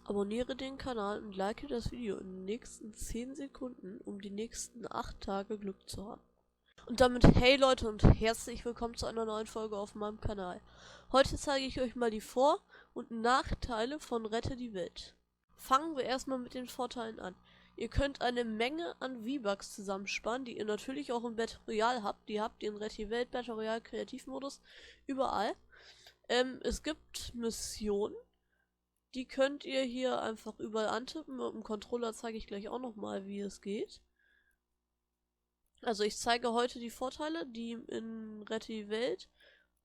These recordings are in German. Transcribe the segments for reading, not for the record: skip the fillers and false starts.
Abonniere den Kanal und like das Video in den nächsten 10 Sekunden, um die nächsten 8 Tage Glück zu haben. Und damit hey Leute und herzlich willkommen zu einer neuen Folge auf meinem Kanal. Heute zeige ich euch mal die Vor- und Nachteile von Rette die Welt. Fangen wir erstmal mit den Vorteilen an. Ihr könnt eine Menge an V-Bucks zusammensparen, die ihr natürlich auch im Battle Royale habt. Die habt ihr in Rette die Welt, Battle Royale, Kreativmodus, überall. Es gibt Missionen. Die könnt ihr hier einfach überall antippen. Mit dem Controller zeige ich gleich auch nochmal, wie es geht. Also ich zeige heute die Vorteile, die in Rette die Welt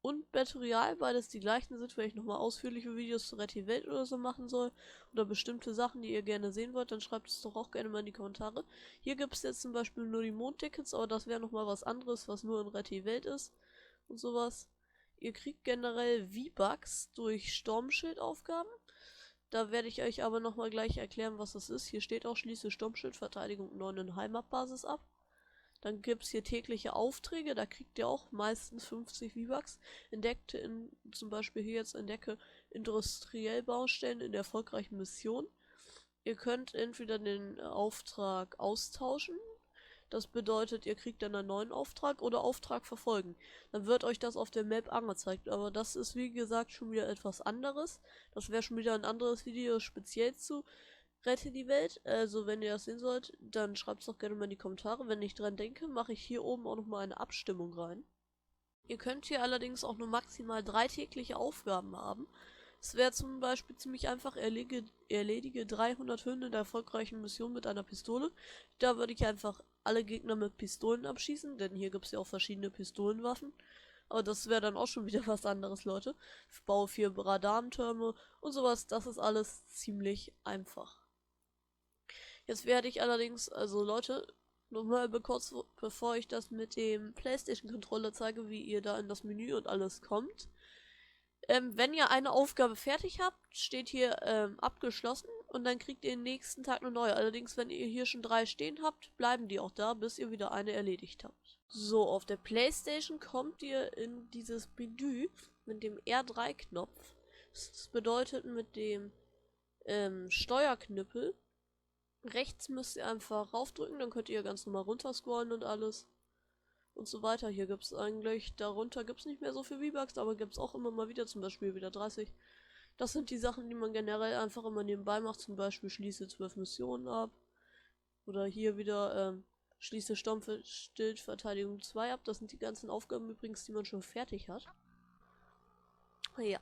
und Battle Royale beides die gleichen sind. Wenn ich nochmal ausführliche Videos zu Rette die Welt oder so machen soll oder bestimmte Sachen, die ihr gerne sehen wollt, dann schreibt es doch auch gerne mal in die Kommentare. Hier gibt es jetzt zum Beispiel nur die Mondtickets, aber das wäre nochmal was anderes, was nur in Rette die Welt ist und sowas. Ihr kriegt generell V-Bucks durch Sturmschildaufgaben. Da werde ich euch aber nochmal gleich erklären, was das ist. Hier steht auch, schließe Sturmschildverteidigung 9 in Heimatbasis ab. Dann gibt es hier tägliche Aufträge, da kriegt ihr auch meistens 50 V-Bucks. Zum Beispiel hier jetzt entdecke Industriellbaustellen in der erfolgreichen Mission. Ihr könnt entweder den Auftrag austauschen. Das bedeutet, ihr kriegt dann einen neuen Auftrag oder Auftrag verfolgen. Dann wird euch das auf der Map angezeigt. Aber das ist wie gesagt schon wieder etwas anderes. Das wäre schon wieder ein anderes Video speziell zu Rette die Welt. Also wenn ihr das sehen sollt, dann schreibt es doch gerne mal in die Kommentare. Wenn ich dran denke, mache ich hier oben auch nochmal eine Abstimmung rein. Ihr könnt hier allerdings auch nur maximal 3 tägliche Aufgaben haben. Es wäre zum Beispiel ziemlich einfach, erledige 300 Hunde der erfolgreichen Mission mit einer Pistole. Da würde ich einfach alle Gegner mit Pistolen abschießen, denn hier gibt es ja auch verschiedene Pistolenwaffen. Aber das wäre dann auch schon wieder was anderes, Leute. Ich baue 4 Radarentürme und sowas, das ist alles ziemlich einfach. Jetzt werde ich allerdings, also Leute, nochmal kurz bevor ich das mit dem PlayStation-Controller zeige, wie ihr da in das Menü und alles kommt. Wenn ihr eine Aufgabe fertig habt, steht hier abgeschlossen und dann kriegt ihr den nächsten Tag eine neue. Allerdings, wenn ihr hier schon 3 stehen habt, bleiben die auch da, bis ihr wieder eine erledigt habt. So, auf der PlayStation kommt ihr in dieses Menü mit dem R3-Knopf. Das bedeutet mit dem Steuerknüppel. Rechts müsst ihr einfach raufdrücken, dann könnt ihr ganz normal runterscrollen und alles. Und so weiter. Hier gibt es eigentlich, darunter gibt es nicht mehr so viel V-Bucks, aber gibt es auch immer mal wieder, zum Beispiel wieder 30. Das sind die Sachen, die man generell einfach immer nebenbei macht, zum Beispiel schließe 12 Missionen ab. Oder hier wieder schließe Sturmschildverteidigung 2 ab. Das sind die ganzen Aufgaben übrigens, die man schon fertig hat. Ja.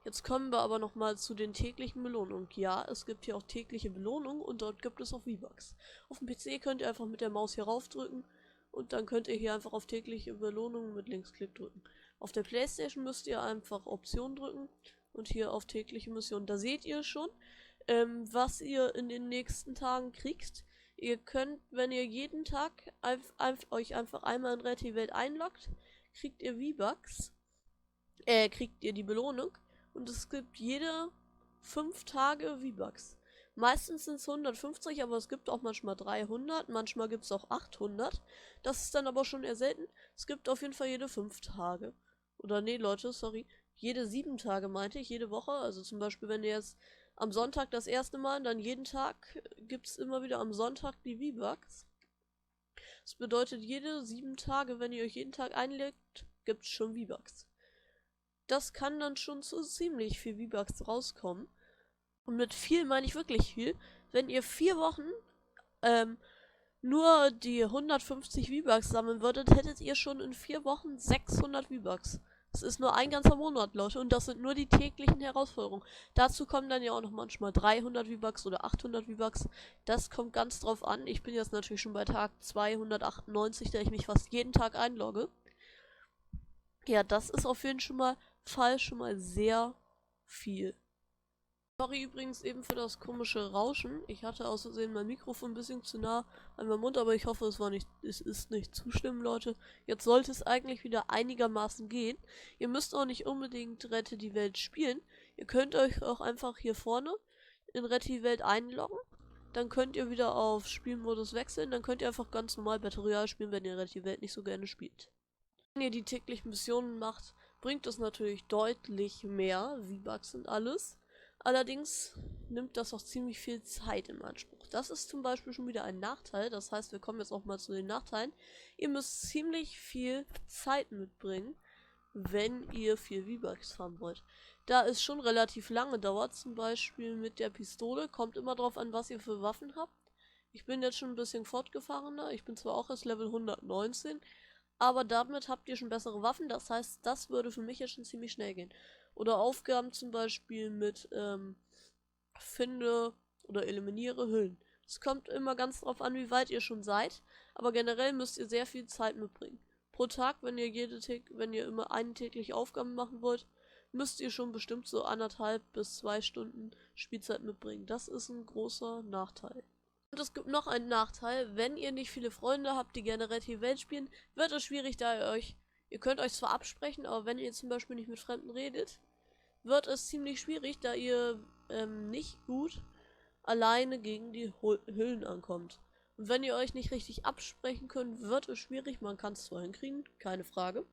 Jetzt kommen wir aber nochmal zu den täglichen Belohnungen. Ja, es gibt hier auch tägliche Belohnungen und dort gibt es auch V-Bucks. Auf dem PC könnt ihr einfach mit der Maus hier raufdrücken und dann könnt ihr hier einfach auf tägliche Belohnungen mit Linksklick drücken. Auf der PlayStation müsst ihr einfach Option drücken und hier auf tägliche Missionen. Da seht ihr schon, was ihr in den nächsten Tagen kriegt. Ihr könnt, wenn ihr jeden Tag euch einfach einmal in Rette die Welt einloggt, kriegt ihr V-Bucks. Kriegt ihr die Belohnung. Und es gibt jede 5 Tage V-Bucks. Meistens sind es 150, aber es gibt auch manchmal 300, manchmal gibt es auch 800. Das ist dann aber schon eher selten. Es gibt auf jeden Fall jede 5 Tage. Oder nee, Leute, sorry. Jede 7 Tage meinte ich, jede Woche. Also zum Beispiel, wenn ihr jetzt am Sonntag das erste Mal, dann jeden Tag gibt es immer wieder am Sonntag die V-Bucks. Das bedeutet, jede 7 Tage, wenn ihr euch jeden Tag einlegt, gibt es schon V-Bucks. Das kann dann schon zu ziemlich viel V-Bucks rauskommen. Und mit viel meine ich wirklich viel. Wenn ihr 4 Wochen nur die 150 V-Bucks sammeln würdet, hättet ihr schon in 4 Wochen 600 V-Bucks. Das ist nur ein ganzer Monat, Leute. Und das sind nur die täglichen Herausforderungen. Dazu kommen dann ja auch noch manchmal 300 V-Bucks oder 800 V-Bucks. Das kommt ganz drauf an. Ich bin jetzt natürlich schon bei Tag 298, da ich mich fast jeden Tag einlogge. Ja, das ist auf jeden Fall schon mal sehr viel. Sorry übrigens eben für das komische Rauschen. Ich hatte aus Versehen mein Mikrofon ein bisschen zu nah an meinem Mund, aber ich hoffe, es ist nicht zu schlimm, Leute. Jetzt sollte es eigentlich wieder einigermaßen gehen. Ihr müsst auch nicht unbedingt Rette die Welt spielen. Ihr könnt euch auch einfach hier vorne in Rette die Welt einloggen. Dann könnt ihr wieder auf Spielmodus wechseln. Dann könnt ihr einfach ganz normal Battle Royale spielen, wenn ihr Rette die Welt nicht so gerne spielt. Wenn ihr die täglichen Missionen macht, bringt es natürlich deutlich mehr V-Bucks und alles. Allerdings nimmt das auch ziemlich viel Zeit in Anspruch. Das ist zum Beispiel schon wieder ein Nachteil. Das heißt, wir kommen jetzt auch mal zu den Nachteilen. Ihr müsst ziemlich viel Zeit mitbringen, wenn ihr viel V-Bucks haben wollt. Da es schon relativ lange dauert, zum Beispiel mit der Pistole, kommt immer drauf an, was ihr für Waffen habt. Ich bin jetzt schon ein bisschen fortgefahrener. Ich bin zwar auch erst Level 119, aber damit habt ihr schon bessere Waffen. Das heißt, das würde für mich jetzt schon ziemlich schnell gehen. Oder Aufgaben zum Beispiel mit finde oder eliminiere Hüllen. Es kommt immer ganz drauf an, wie weit ihr schon seid, aber generell müsst ihr sehr viel Zeit mitbringen. Pro Tag, wenn ihr immer eine tägliche Aufgabe machen wollt, müsst ihr schon bestimmt so 1,5 bis 2 Stunden Spielzeit mitbringen. Das ist ein großer Nachteil. Und es gibt noch einen Nachteil: wenn ihr nicht viele Freunde habt, die gerne Red Welt spielen, wird es schwierig, ihr könnt euch zwar absprechen, aber wenn ihr zum Beispiel nicht mit Fremden redet, wird es ziemlich schwierig, da ihr nicht gut alleine gegen die Hüllen ankommt. Und wenn ihr euch nicht richtig absprechen könnt, wird es schwierig. Man kann es zwar hinkriegen, keine Frage,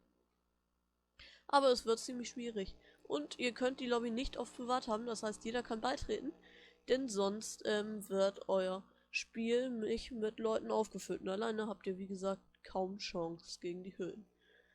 aber es wird ziemlich schwierig. Und ihr könnt die Lobby nicht auf privat haben, das heißt, jeder kann beitreten, denn sonst wird euer Spiel nicht mit Leuten aufgefüllt. Und alleine habt ihr, wie gesagt, kaum Chance gegen die Hüllen.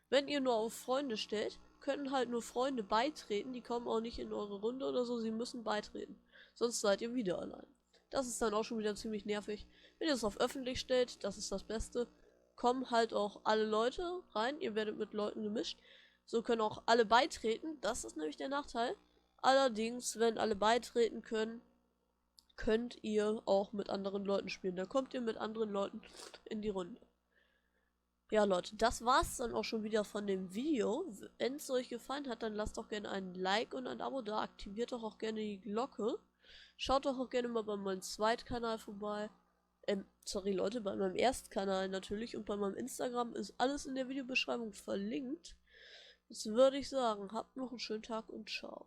Wenn ihr nur auf Freunde stellt, können halt nur Freunde beitreten, die kommen auch nicht in eure Runde oder so, sie müssen beitreten. Sonst seid ihr wieder allein. Das ist dann auch schon wieder ziemlich nervig. Wenn ihr es auf öffentlich stellt, das ist das Beste, kommen halt auch alle Leute rein, ihr werdet mit Leuten gemischt. So können auch alle beitreten, das ist nämlich der Nachteil. Allerdings, wenn alle beitreten können, könnt ihr auch mit anderen Leuten spielen. Da kommt ihr mit anderen Leuten in die Runde. Ja, Leute, das war's dann auch schon wieder von dem Video. Wenn es euch gefallen hat, dann lasst doch gerne ein Like und ein Abo da. Aktiviert doch auch gerne die Glocke. Schaut doch auch gerne mal bei meinem Zweitkanal vorbei. Sorry Leute, bei meinem Erstkanal natürlich. Und bei meinem Instagram ist alles in der Videobeschreibung verlinkt. Jetzt würde ich sagen, habt noch einen schönen Tag und ciao.